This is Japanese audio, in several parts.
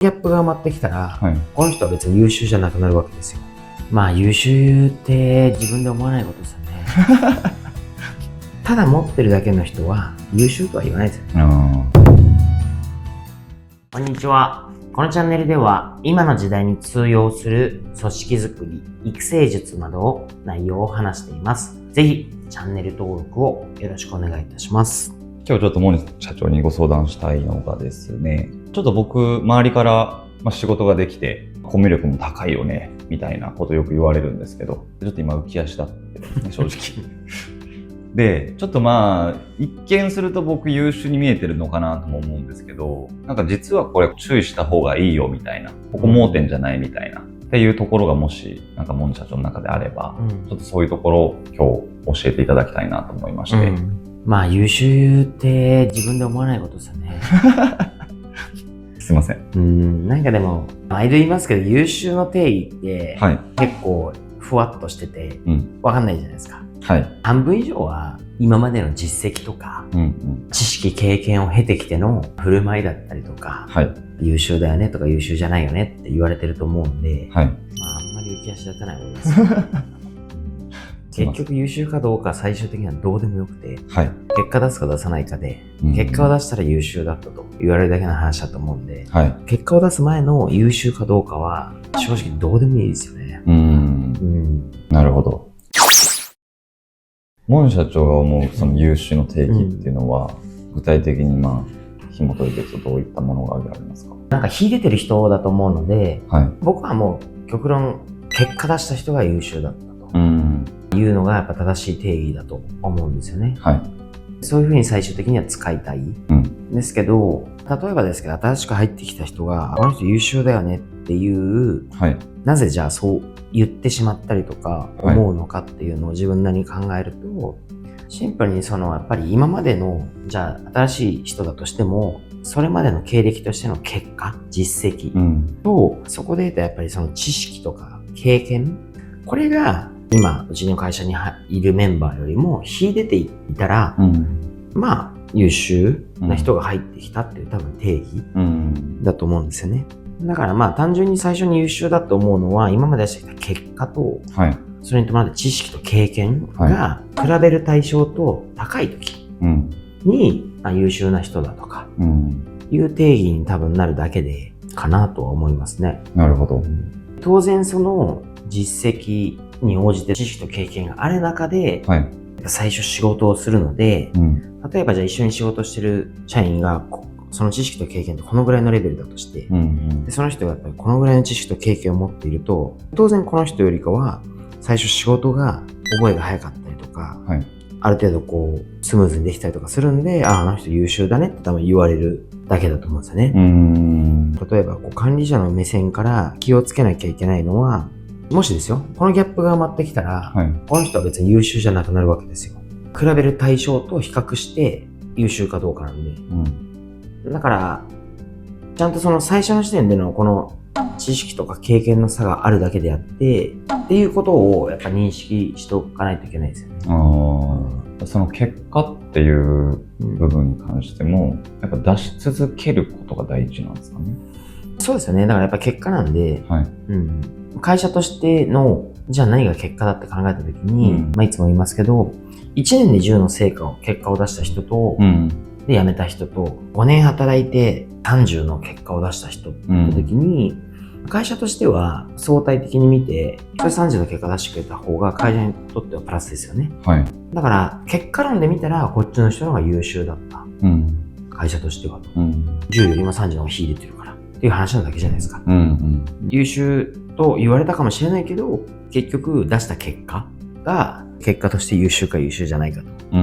ギャップが埋まってきたら、はい、この人は別に優秀じゃなくなるわけですよ。まあ優秀って自分で思わないことですよね。ただ持ってるだけの人は優秀とは言わないですよね。こんにちは。このチャンネルでは今の時代に通用する組織づくり、育成術などを内容を話しています。ぜひチャンネル登録をよろしくお願いいたします。今日ちょっと森社長にご相談したいのがですね、ちょっと僕周りから仕事ができてコミュ力も高いよねみたいなことよく言われるんですけど、ちょっと今浮き足立ってますね、正直。で、ちょっと一見すると僕優秀に見えてるのかなとも思うんですけど、なんか実はこれ注意した方がいいよみたいな、ここ盲点じゃないみたいなっていうところがもしなんか森社長の中であれば、ちょっとそういうところを今日教えていただきたいなと思いまして。まあ優秀って自分で思わないことですよね。すいません。なんかでも毎度言いますけど、優秀の定義って結構ふわっとしてて分かんないじゃないですか。半分以上は今までの実績とか、知識経験を経てきての振る舞いだったりとか、優秀だよねとか優秀じゃないよねって言われてると思うんで、あんまり浮き足立たない方がいいです。結局優秀かどうか最終的にはどうでもよくて、結果出すか出さないかで、結果を出したら優秀だったと言われるだけの話だと思うんで、結果を出す前の優秀かどうかは正直どうでもいいですよね。なるほど。森社長が思うその優秀の定義っていうのは、具体的に紐解いていくとどういったものが挙げられますか？なんか秀でてる人だと思うので、僕はもう極論結果出した人が優秀だったというのがやっぱ正しい定義だと思うんですよね。そういうふうに最終的には使いたい、ですけど、例えばですけど新しく入ってきた人がこの人優秀だよねっていう、なぜじゃあそう言ってしまったりとか思うのかっていうのを自分なりに考えると、シンプルにやっぱり今までのじゃあ新しい人だとしてもそれまでの経歴としての結果実績と、そこで言うとやっぱりその知識とか経験、これが今うちの会社にいるメンバーよりも秀でていたら、優秀な人が入ってきたっていう多分定義だと思うんですよね。だから単純に最初に優秀だと思うのは今まで出してきた結果と、それに伴って知識と経験が比べる対象と高い時に、優秀な人だとかいう定義に多分なるだけでかなとは思いますね。なるほど。当然その実績に応じて知識と経験がある中で、最初仕事をするので、例えばじゃあ一緒に仕事してる社員がその知識と経験ってこのぐらいのレベルだとして、でその人がやっぱりこのぐらいの知識と経験を持っていると、当然この人よりかは最初仕事が覚えが早かったりとか、ある程度スムーズにできたりとかするんで、あの人優秀だねって多分言われるだけだと思うんですよね。例えば管理者の目線から気をつけなきゃいけないのは、もしですよ、このギャップが埋まってきたら、この人は別に優秀じゃなくなるわけですよ。比べる対象と比較して優秀かどうかなんで。だから、ちゃんとその最初の時点でのこの知識とか経験の差があるだけであって、っていうことをやっぱ認識しておかないといけないですよね。その結果っていう部分に関しても、やっぱ出し続けることが大事なんですかね。そうですよね。だからやっぱ結果なんで、会社としてのじゃあ何が結果だって考えたときに、いつも言いますけど、1年で10の成果を結果を出した人と、で辞めた人と、5年働いて30の結果を出した人って言ったときに、会社としては相対的に見て、それ30の結果出してくれた方が会社にとってはプラスですよね。だから結果論で見たらこっちの人の方が優秀だった。会社としてはと。10よりも30の方が秀でてるからっていう話なだけじゃないですか。優秀と言われたかもしれないけど、結局出した結果が結果として優秀か優秀じゃないかと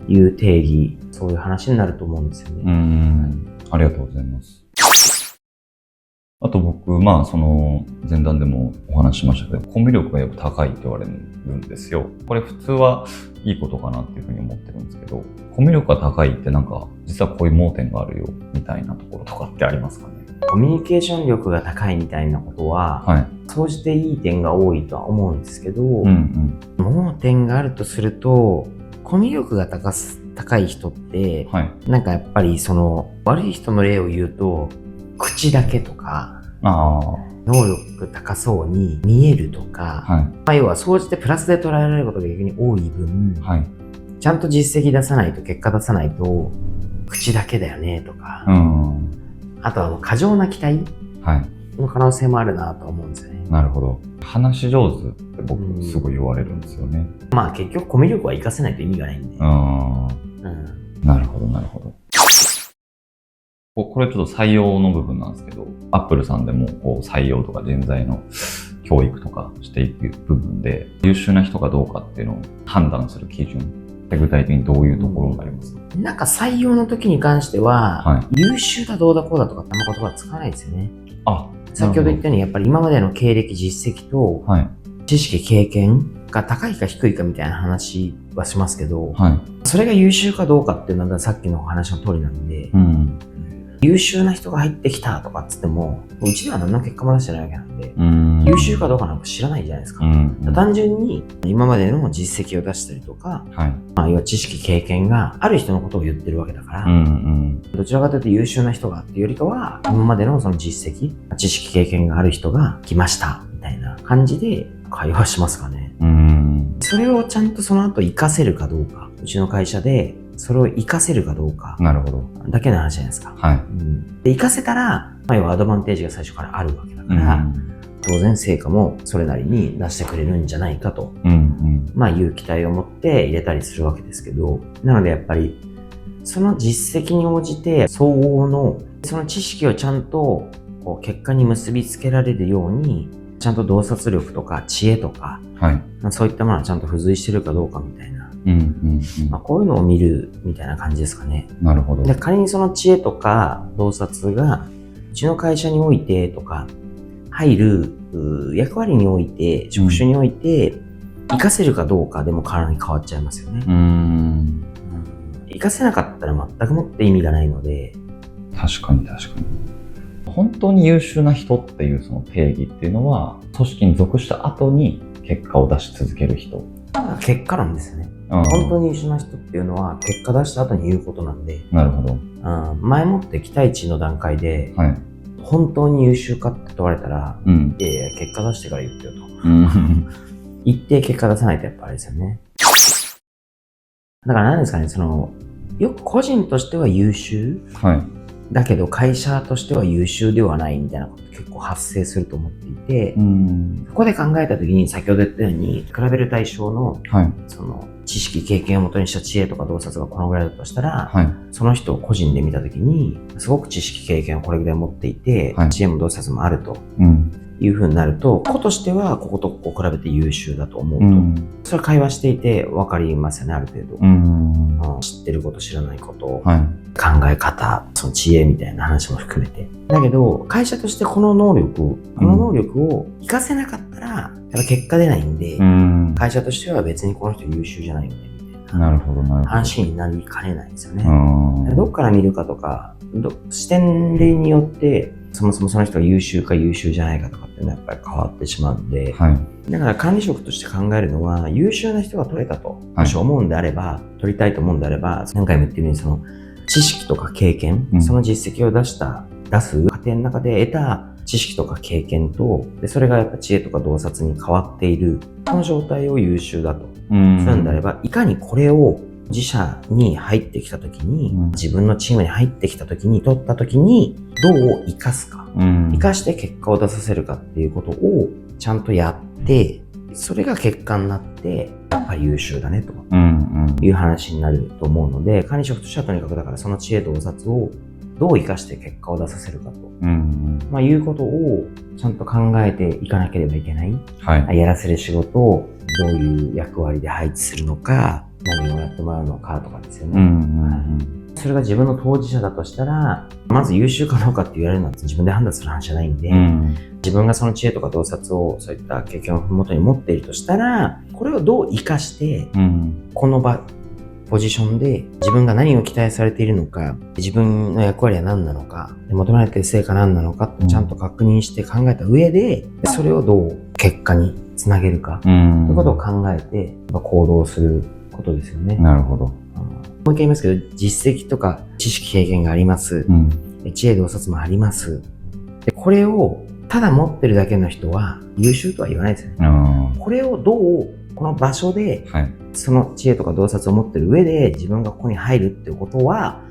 いう定義、そういう話になると思うんですよね。ありがとうございます。あと僕、その前段でもお話ししましたけど、コミュ力がよく高いって言われるんですよ。これ普通はいいことかなっていうふうに思ってるんですけど、コミュ力が高いってなんか実はこういう盲点があるよみたいなところとかってありますかね？コミュニケーション力が高いみたいなことは、総じていい点が多いとは思うんですけど、盲点があるとすると、コミュ力が高い人って、なんかやっぱり悪い人の例を言うと、口だけとか、能力高そうに見えるとか、要は総じてプラスで捉えられることが逆に多い分、ちゃんと実績出さないと、結果出さないと、口だけだよねとか、あとは過剰な期待の可能性もあるなと思うんですよね。なるほど。話し上手って僕すごい言われるんですよね。結局コミュ力は活かせないと意味がないんで。なるほど、なるほど。これちょっと採用の部分なんですけど、アップルさんでも採用とか人材の教育とかしていく部分で、優秀な人かどうかっていうのを判断する基準って具体的にどういうところになりますか？なんか採用の時に関しては、優秀だどうだこうだとかってあんま言葉使わないですよね。先ほど言ったようにやっぱり今までの経歴実績と、知識経験が高いか低いかみたいな話はしますけど、それが優秀かどうかっていうのはさっきの話の通りなんで、優秀な人が入ってきたとかっつっても、うちでは何の結果も出してないわけなんで、優秀かどうかなんか知らないじゃないですか。単純に今までの実績を出したりとか、要は知識経験がある人のことを言ってるわけだから、どちらかというと優秀な人がっていうよりかは、今までのその実績、知識経験がある人が来ましたみたいな感じで会話しますかね。それをちゃんとその後活かせるかどうか、うちの会社でそれを活かせるかどうかだけの話じゃないですか。で、活かせたら、要はアドバンテージが最初からあるわけだから、当然成果もそれなりに出してくれるんじゃないかと、いう期待を持って入れたりするわけですけど、なのでやっぱりその実績に応じて相応のその知識をちゃんと結果に結びつけられるように、ちゃんと洞察力とか知恵とか、そういったものはちゃんと付随してるかどうかみたいな、こういうのを見るみたいな感じですかね。なるほど。で、仮にその知恵とか洞察がうちの会社においてとか入る役割において、職種において活かせるかどうかでもかなり変わっちゃいますよね。活かせなかったら全くもって意味がないので。確かに。本当に優秀な人っていうその定義っていうのは、組織に属した後に結果を出し続ける人。結果なんですよね。本当に優秀な人っていうのは結果出した後に言うことなんで。なるほど。前もって期待値の段階で、本当に優秀かって問われたら、いやいや結果出してから言ってよと。一定結果出さないとやっぱあれですよね。だから何ですかね、よく個人としては優秀、だけど会社としては優秀ではないみたいなこと結構発生すると思っていて、そこで考えた時に先ほど言ったように比べる対象の、その知識経験をもとにした知恵とか洞察がこのぐらいだとしたら、その人を個人で見た時にすごく知識経験をこれぐらい持っていて、知恵も洞察もあるという風になると、個としてはこことここ比べて優秀だと思うと、それは会話していて分かりますよね、ある程度。知ってること知らないこと、考え方、その知恵みたいな話も含めて。だけど会社としてこの能力を活かせなかったらやっぱ結果出ないんで、会社としては別にこの人優秀じゃないよねみたいな話になりかねないですよね。どっから見るかとか視点例によってそもそもその人が優秀か優秀じゃないかとかっていうのはやっぱり変わってしまうんで、だから管理職として考えるのは、優秀な人が取れたと、もし思うんであれば、取りたいと思うんであれば、何回も言ってるようにその知識とか経験、その実績を出す過程の中で得た知識とか経験と、でそれがやっぱ知恵とか洞察に変わっている、その状態を優秀だとするんであれば、いかにこれを自社に入ってきたときに、自分のチームに入ってきたときに、取ったときにどう活かすか、活かして結果を出させるかっていうことをちゃんとやって、それが結果になってやっぱり優秀だねという話になると思うので、管理職としてはとにかくだからその知恵と洞察をどう活かして結果を出させるかと、いうことをちゃんと考えていかなければいけない、やらせる仕事をどういう役割で配置するのか、何をやってもらうのかとかですよね。それが自分の当事者だとしたら、まず優秀かどうかって言われるのは自分で判断する話じゃないんで、自分がその知恵とか洞察をそういった経験を元に持っているとしたら、これをどう活かして、このポジションで自分が何を期待されているのか、自分の役割は何なのか、求められている成果は何なのかってちゃんと確認して考えた上で、それをどう結果につなげるか、ということを考えて行動することですよね。なるほど。もう一回言いますけど、実績とか知識経験があります。知恵洞察もあります。で、これをただ持ってるだけの人は優秀とは言わないですよね。これをどう、この場所で、その知恵とか洞察を持ってる上で自分がここに入るってことは、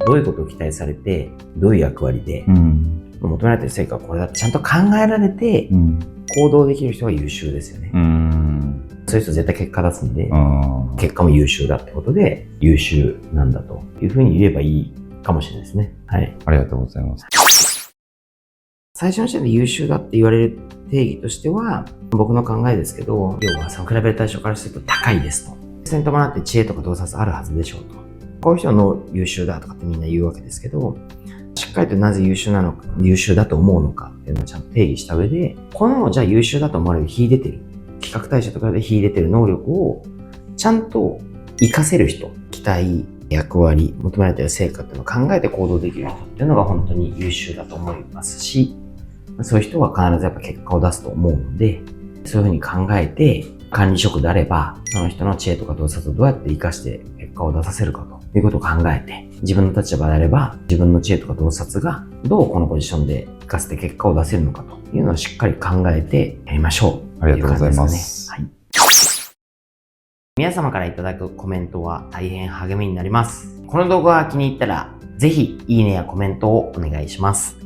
どういうことを期待されて、どういう役割で、求められてる成果はこれだってちゃんと考えられて、行動できる人が優秀ですよね。そういう人絶対結果出すんで、結果も優秀だってことで、優秀なんだというふうに言えばいいかもしれないですね。はい。ありがとうございます。最初の時点で優秀だって言われる定義としては、僕の考えですけど、要はその比べる対象からすると高いですと。それに伴って知恵とか洞察あるはずでしょうと。こういう人の優秀だとかってみんな言うわけですけど、しっかりとなぜ優秀なのか、優秀だと思うのかっていうのをちゃんと定義した上で、このじゃあ優秀だと思われる秀でてる、比較対象とかで秀でてる能力をちゃんと活かせる人、期待、役割、求められている成果っていうのを考えて行動できる人っていうのが本当に優秀だと思いますし、そういう人は必ずやっぱ結果を出すと思うので、そういうふうに考えて管理職であれば、その人の知恵とか洞察をどうやって活かして結果を出させるかということを考えて、自分の立場であれば、自分の知恵とか洞察がどうこのポジションで活かせて結果を出せるのかというのをしっかり考えてやりましょう。ありがとうございます。はい。皆様からいただくコメントは大変励みになります。この動画が気に入ったら、ぜひいいねやコメントをお願いします。